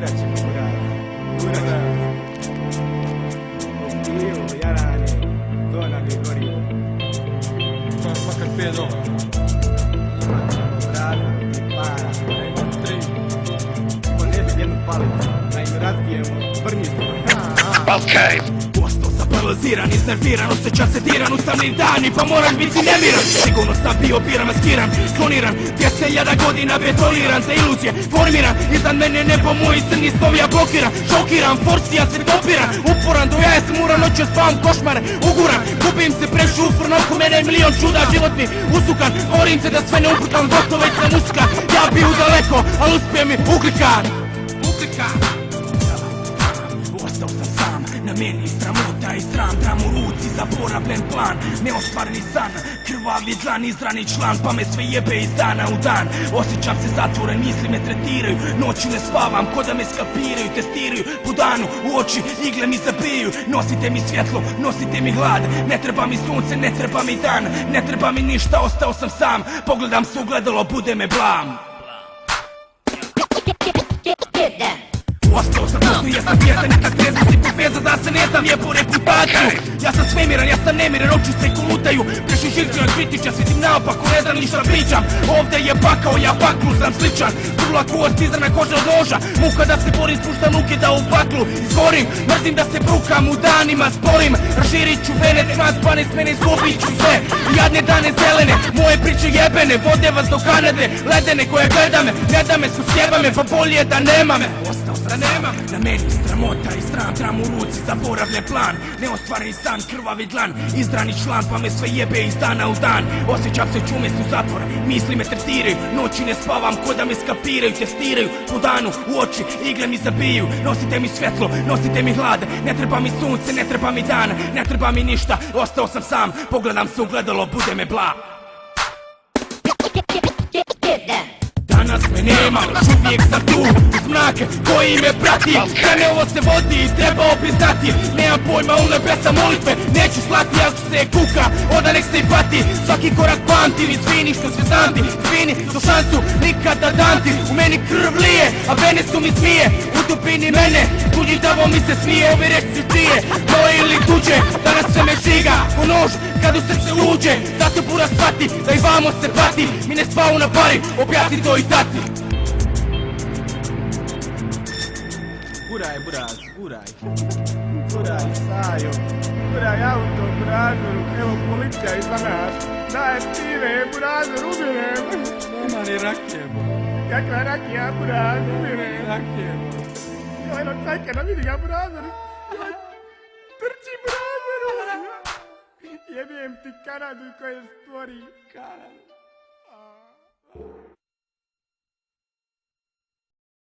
Gurat ćemo, gurat. Gurat. Pivo, jarane, to nam je gorivo. Makar $5. Brada, para, Ima 3. ponesi jednu palicu, da im razbijemo vrnicu. Okej. Ostao sam paraliziran, iznerviran, osjećam se diran, ustavni dani, pa moraš biti nemiran. Sigurno sam bio biran, maskiran, kloniran, 200.000 godina betoniran, za iluzije formiran, iznad mene nebo moj crni snov ja blokiran, šokiran, forsijan se dopiran, uporan, do jaja sam uran, noću spavam košmare, uguran, gubim se prešufran, oko mene je milion čuda, život mi usukan, borim se da sve ne uputam, gotovo već sam uskan, ja bi udaleko, ali uspije mi uklikan. Ostao sam sam, na meni sramota i sram, dram u ruci, zaboravljen plan, neostvareni san, krvavi dlan, izrani član, pa me sve jebe iz dana u dan. Osjećam se zatvoren, misli me tretiraju, noću ne spavam, ko da me skapiraju, testiraju, po danu u oči igle mi zabiju. Nosite mi svjetlo, nosite mi hlad, ne treba mi sunce, ne treba mi dan, ne treba mi ništa, ostao sam sam, pogledam se u gledalo, bude me blam. Ostao sam tu, ja sam vjezan, nekak trezan si poveza, da se ne znam je po reputaciju. Ja sam svemiran, ja sam nemiran, oči se kolutaju, preši živčan, kritičan, svitim naopako, ne znam ništa pričam. Ovdje je pakao, ja paklu sam sličan, strula kost, izrana koža od noža, muka da se borim, spuštam ruke da u paklu izgorim. Mrzim da se brukam, u danima sporim, raširit ću vene, smas pane s mene, izgubit ću sve. Jadne dane zelene, moje priče jebene, vode vas do Kanade, ledene koje gleda me, ne da me su sjeba me, pa bolje da nema me. Ostao sam nema, na meni stramota i stran, tram u ruci, zaboravljen plan, neostvareni san, krvavi dlan, izdrani član, pa me sve jebe iz dana u dan. Osjećam se čumest u zatvora, misli me tretiraju, noći ne spavam, ko da me skapiraju, testiraju, po danu u oči igle mi zabiju. Nosite mi svjetlo, nosite mi hlad, ne treba mi sunce, ne treba mi dan, ne treba mi ništa, ostao sam sam, pogledam se u gledalo, bude me bla. Danas me nema, još uvijek sam tu, uz mrake koji me prati. Da me ovo se vodi i treba opiznati, nemam pojma ulebe sa molitve, neću slati ako se kuka, onda nek se i pati. Svaki korak pamtim, izvini što se znam ti, izvini što šansu nikada dam ti. U meni krv lije, a vene su mi smije, u dubini mene, tuđi davo mi se smije. Ove reći su čije, moje ili tuđe, danas se me žiga ko nož kad u srce uđe. Zato bura shvati, da i vamo se pati, mi ne spavu na pari, objasni to i tati. Guraj, buraz, guraj. Guraj, Sajo. Guraj auto, burazeru. Evo policija iza nas. Daj pive, burazer, ubirem. Nema ni rakije, bo. Kakva rakija, buraz, ubirem. Rakije, bo. Joj, no cajka, da vidi ga, burazer. Joj, trči, burazeru. Jebijem ti Kanadu koje stvori. Kanada.